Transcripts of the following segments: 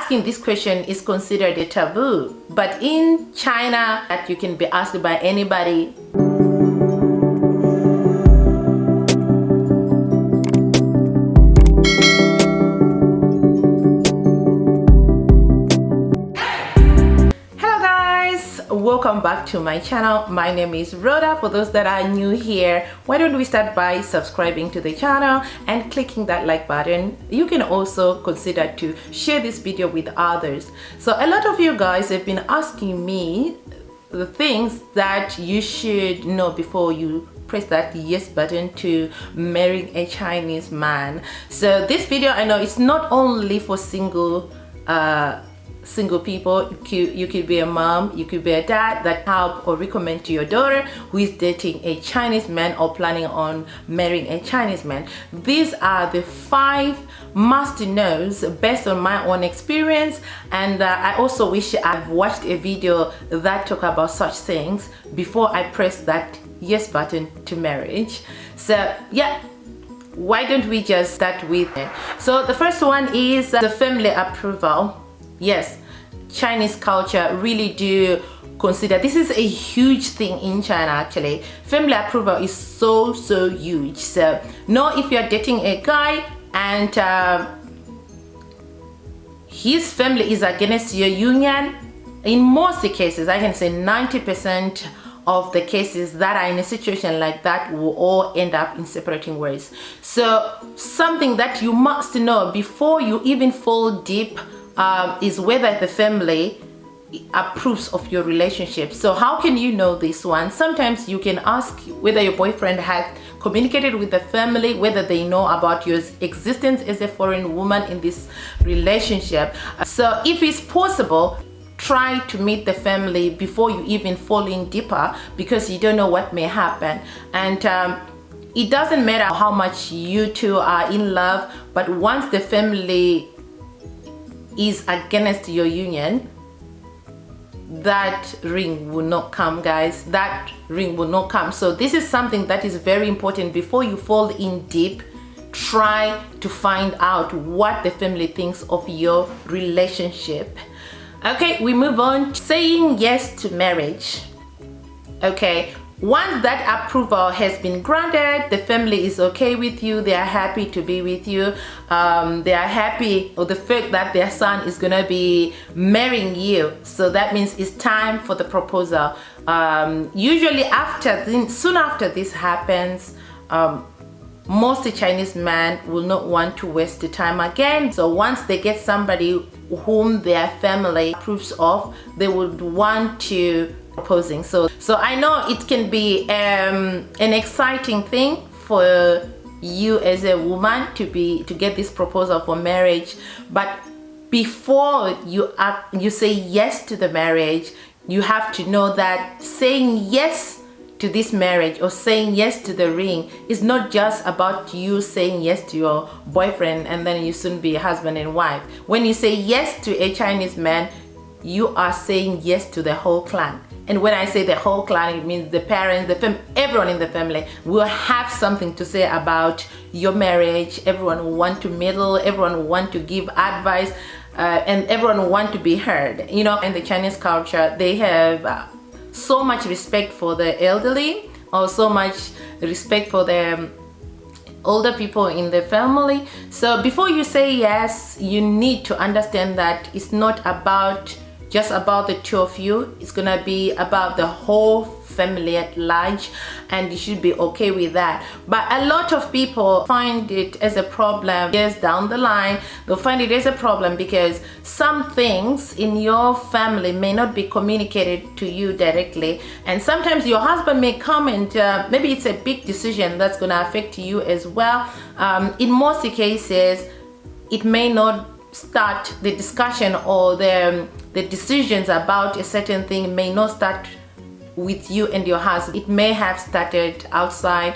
asking this question is considered a taboo, but in China that you can be asked by anybody. Welcome back to my channel. My name is Rodah. For those that are new here, why don't we start by subscribing to the channel and clicking that like button. You can also consider to share this video with others. So a lot of you guys have been asking me the things that you should know before you press that yes button to marrying a Chinese man. So this video, I know it's not only for single people. You could be a mom, you could be a dad that help or recommend to your daughter who is dating a Chinese man or planning on marrying a Chinese man. These are the 5 must-knows based on my own experience, and I also wish I've watched a video that talk about such things before I press that yes button to marriage. So yeah, why don't we just start with it? So the first one is the family approval. Yes, Chinese culture really do consider this is a huge thing in China. Actually, family approval is so huge. So know if you're dating a guy and his family is against your union, in most cases, I can say 90% of the cases that are in a situation like that will all end up in separating ways. So something that you must know before you even fall deep is whether the family approves of your relationship. So how can you know this one? Sometimes you can ask whether your boyfriend has communicated with the family, whether they know about your existence as a foreign woman in this relationship. So if it's possible, try to meet the family before you even fall in deeper, because you don't know what may happen. And it doesn't matter how much you two are in love, but once the family is against your union, that ring will not come, guys. That ring will not come. So this is something that is very important. Before you fall in deep, try to find out what the family thinks of your relationship. Okay, we move on. Saying yes to marriage. Okay, once that approval has been granted, the family is okay with you, they are happy to be with you, they are happy with the fact that their son is gonna be marrying you. So that means it's time for the proposal. Usually soon after this happens, most Chinese men will not want to waste the time again. So once they get somebody whom their family approves of, they would want to proposing. So I know it can be an exciting thing for you as a woman to get this proposal for marriage, but before you say yes to the marriage, you have to know that saying yes to this marriage or saying yes to the ring is not just about you saying yes to your boyfriend and then you soon be husband and wife. When you say yes to a Chinese man, you are saying yes to the whole clan. And when I say the whole clan, it means the parents, everyone in the family will have something to say about your marriage. Everyone will want to meddle, everyone will want to give advice, and everyone will want to be heard. You know, in the Chinese culture, they have so much respect for the elderly, or so much respect for the older people in the family. So before you say yes, you need to understand that it's not just about the two of you, it's gonna be about the whole family at large, and you should be okay with that. But a lot of people find it as a problem years down the line. They'll find it as a problem because some things in your family may not be communicated to you directly, and sometimes your husband may come and maybe it's a big decision that's gonna affect you as well. In most cases, it may not start the discussion, or the decisions about a certain thing may not start with you and your husband. It may have started outside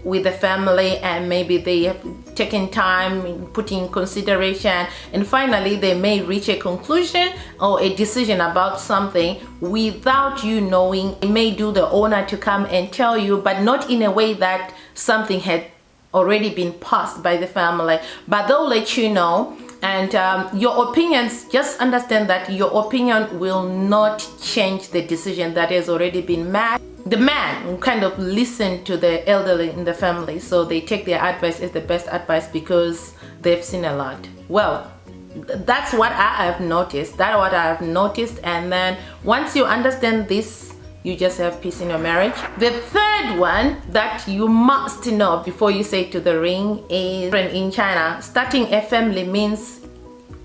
with the family, and maybe they have taken time, putting consideration, and finally they may reach a conclusion or a decision about something without you knowing. It may do the owner to come and tell you, but not in a way that something had already been passed by the family, but they'll let you know. And your opinions, just understand that your opinion will not change the decision that has already been made. The man will kind of listen to the elderly in the family, so they take their advice as the best advice because they've seen a lot. Well, that's what I have noticed. That's what I have noticed. And then once you understand this, you just have peace in your marriage. The third one that you must know before you say to the ring is, in China, starting a family means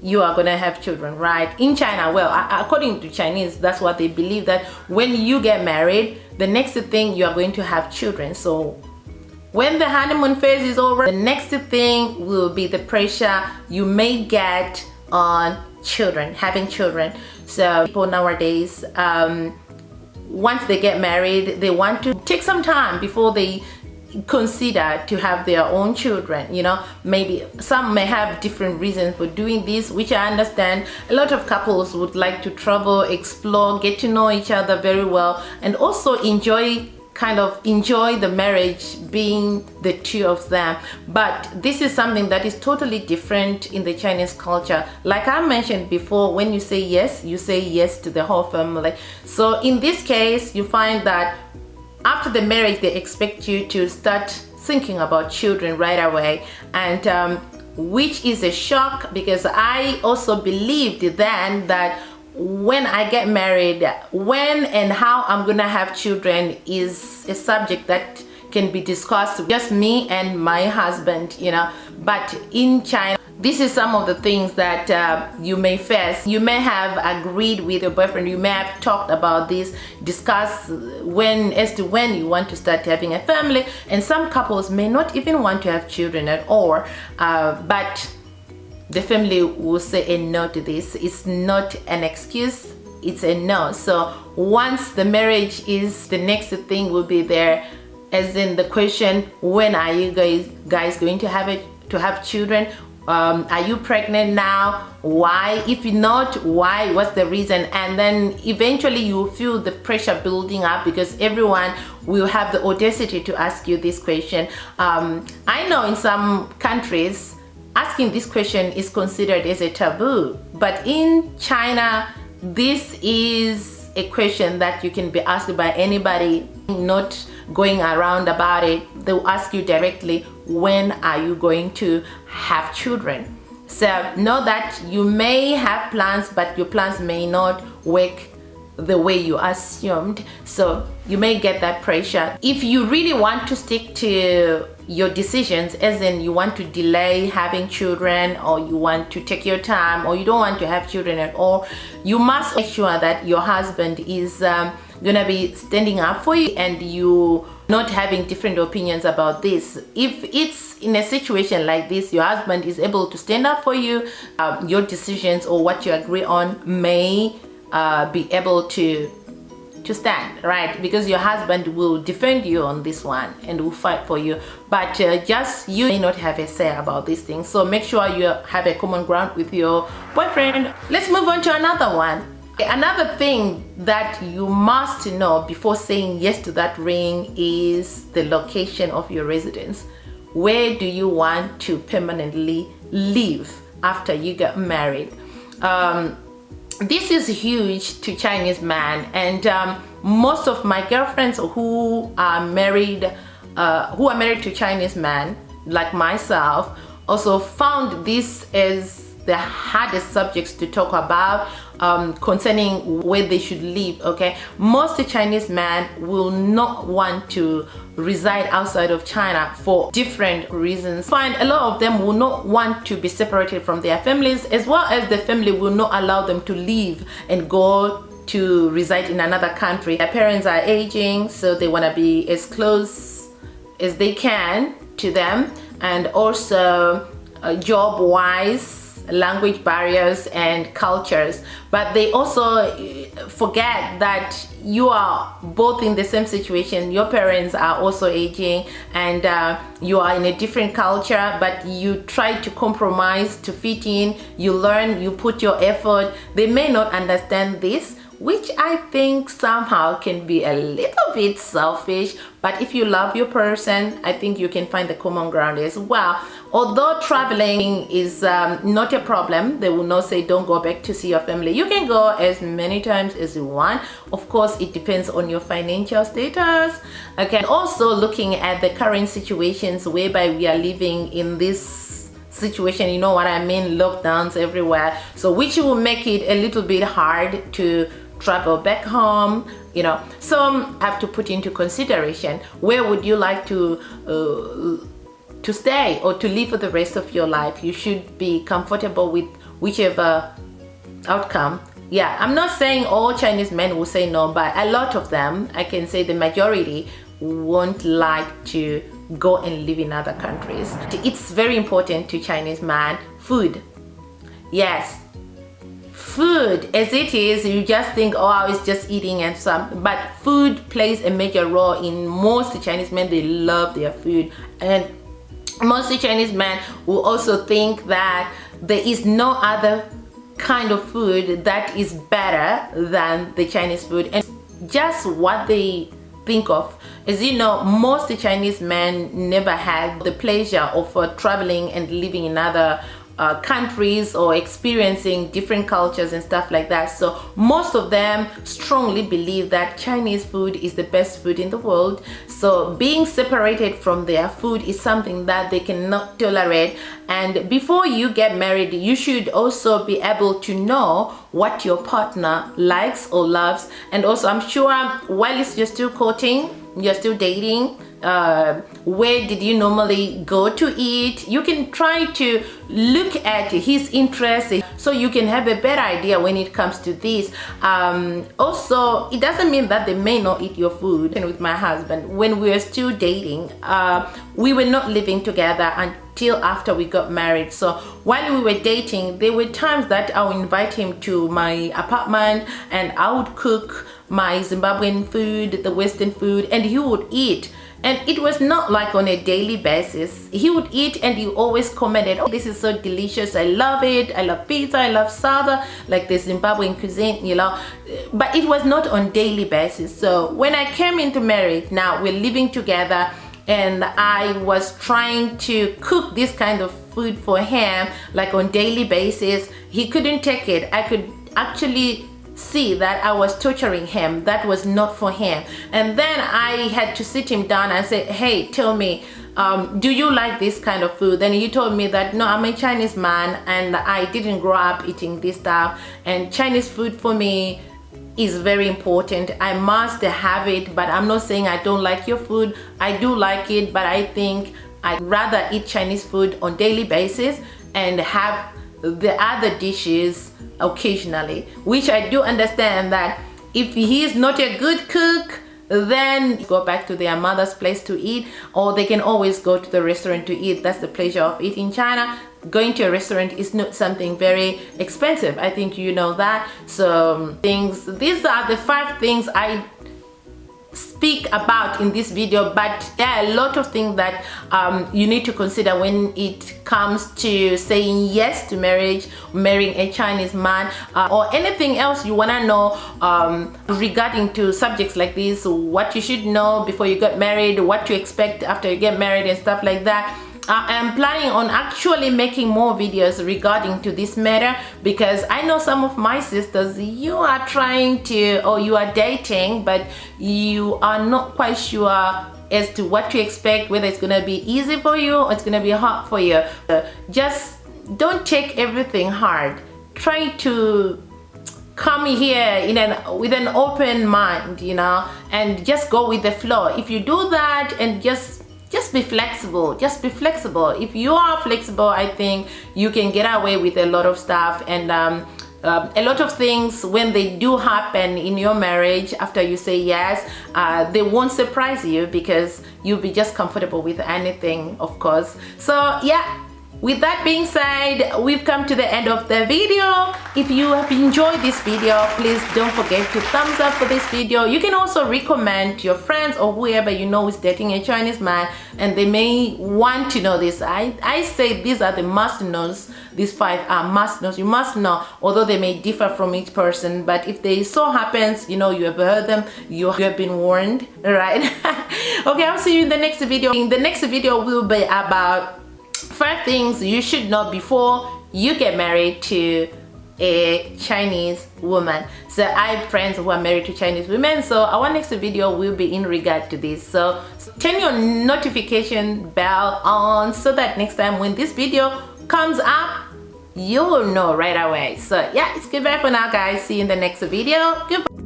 you are gonna have children, right? In China, well, according to Chinese, that's what they believe, that when you get married, the next thing you are going to have children. So when the honeymoon phase is over, the next thing will be the pressure you may get on children, having children. So people nowadays, once they get married, they want to take some time before they consider to have their own children. You know, maybe some may have different reasons for doing this, which I understand. A lot of couples would like to travel, explore, get to know each other very well, and also enjoy the marriage being the two of them. But this is something that is totally different in the Chinese culture. Like I mentioned before, when you say yes, you say yes to the whole family. So in this case, you find that after the marriage, they expect you to start thinking about children right away, and which is a shock, because I also believed then that when I get married, when and how I'm gonna have children is a subject that can be discussed with just me and my husband, you know. But in China, this is some of the things that you may face. You may have agreed with your boyfriend, you may have talked about this, discussed as to when you want to start having a family, and some couples may not even want to have children at all, but the family will say a no to this. It's not an excuse, it's a no. So once the marriage is, the next thing will be there, as in the question, when are you guys going to have children? Are you pregnant now? Why? If you're not, why? What's the reason? And then eventually you will feel the pressure building up, because everyone will have the audacity to ask you this question. I know in some countries, asking this question is considered as a taboo, but in China, this is a question that you can be asked by anybody, not going around about it. They'll ask you directly, when are you going to have children? So know that you may have plans, but your plans may not work the way you assumed. So you may get that pressure. If you really want to stick to your decisions, as in you want to delay having children, or you want to take your time, or you don't want to have children at all, you must make sure that your husband is gonna be standing up for you, and you not having different opinions about this. If it's in a situation like this, your husband is able to stand up for you, your decisions or what you agree on may be able to stand, right? Because your husband will defend you on this one and will fight for you, but just you may not have a say about these things. So make sure you have a common ground with your boyfriend. Let's move on to another one. Another thing that you must know before saying yes to that ring is the location of your residence. Where do you want to permanently live after you get married? This is huge to Chinese men, and most of my girlfriends who are married to Chinese men, like myself, also found this as the hardest subjects to talk about, concerning where they should live. Okay, most Chinese men will not want to reside outside of China for different reasons. Find a lot of them will not want to be separated from their families, as well as the family will not allow them to leave and go to reside in another country. Their parents are aging, so they want to be as close as they can to them, and also job wise, language barriers and cultures. But they also forget that you are both in the same situation. Your parents are also aging, and you are in a different culture, but you try to compromise to fit in. You learn, you put your effort. They may not understand this, which I think somehow can be a little bit selfish. But if you love your person, I think you can find the common ground as well. Although traveling is not a problem, they will not say don't go back to see your family. You can go as many times as you want. Of course, it depends on your financial status. Okay, and also looking at the current situations whereby we are living in this situation, you know what I mean, lockdowns everywhere, so which will make it a little bit hard to travel back home, you know. So I have to put into consideration, where would you like to stay or to live for the rest of your life? You should be comfortable with whichever outcome. Yeah, I'm not saying all Chinese men will say no, but a lot of them, I can say the majority, won't like to go and live in other countries. It's very important to Chinese man, food. Yes, food as it is, you just think, oh, I was just eating and some, but food plays a major role in most Chinese men. They love their food, and most Chinese men will also think that there is no other kind of food that is better than the Chinese food, and just what they think of. As you know, most Chinese men never had the pleasure of traveling and living in other countries or experiencing different cultures and stuff like that. So most of them strongly believe that Chinese food is the best food in the world. So being separated from their food is something that they cannot tolerate. And before you get married, you should also be able to know what your partner likes or loves. And also, I'm sure while you're still courting, you're still dating, where did you normally go to eat? You can try to look at his interests so you can have a better idea when it comes to this. Also, it doesn't mean that they may not eat your food. And with my husband, when we were still dating, we were not living together until after we got married. So while we were dating, there were times that I would invite him to my apartment and I would cook my Zimbabwean food, the Western food, and he would eat. And it was not like on a daily basis. He would eat and he always commented, oh, this is so delicious, I love it, I love pizza, I love salsa, like the Zimbabwean cuisine, you know. But it was not on daily basis. So when I came into marriage, now we're living together, and I was trying to cook this kind of food for him, like on daily basis. He couldn't take it. I could actually see that I was torturing him. That was not for him. And then I had to sit him down and say, hey, tell me, do you like this kind of food? Then he told me that no, I'm a Chinese man and I didn't grow up eating this stuff, and Chinese food for me is very important. I must have it, but I'm not saying I don't like your food. I do like it, but I think I'd rather eat Chinese food on daily basis and have the other dishes occasionally, which I do understand that if he is not a good cook, then go back to their mother's place to eat, or they can always go to the restaurant to eat. That's the pleasure of eating in China. Going to a restaurant is not something very expensive. I think you know that. So these are the 5 things I speak about in this video, but there are a lot of things that you need to consider when it comes to saying yes to marriage, marrying a Chinese man, or anything else you want to know regarding to subjects like this. What you should know before you get married, what to expect after you get married, and stuff like that. I am planning on actually making more videos regarding to this matter, because I know some of my sisters, you are trying to, or you are dating, but you are not quite sure as to what to expect, whether it's gonna be easy for you or it's gonna be hard for you. Just don't take everything hard. Try to come here with an open mind, you know, and just go with the flow. If you do that and just be flexible, just be flexible. If you are flexible, I think you can get away with a lot of stuff. And a lot of things, when they do happen in your marriage after you say yes, they won't surprise you, because you'll be just comfortable with anything, of course. So yeah, with that being said, we've come to the end of the video. If you have enjoyed this video, please don't forget to thumbs up for this video. You can also recommend to your friends or whoever you know is dating a Chinese man and they may want to know this. I say these are the must knows. These 5 are must knows. You must know, although they may differ from each person, but if they so happens, you know, you have heard them, you have been warned, right? Okay, I'll see you in the next video. In the next video will be about 5 things you should know before you get married to a Chinese woman. So I have friends who are married to Chinese women, so our next video will be in regard to this. So turn your notification bell on so that next time when this video comes up, you will know right away. So yeah, it's goodbye for now, guys. See you in the next video. Goodbye.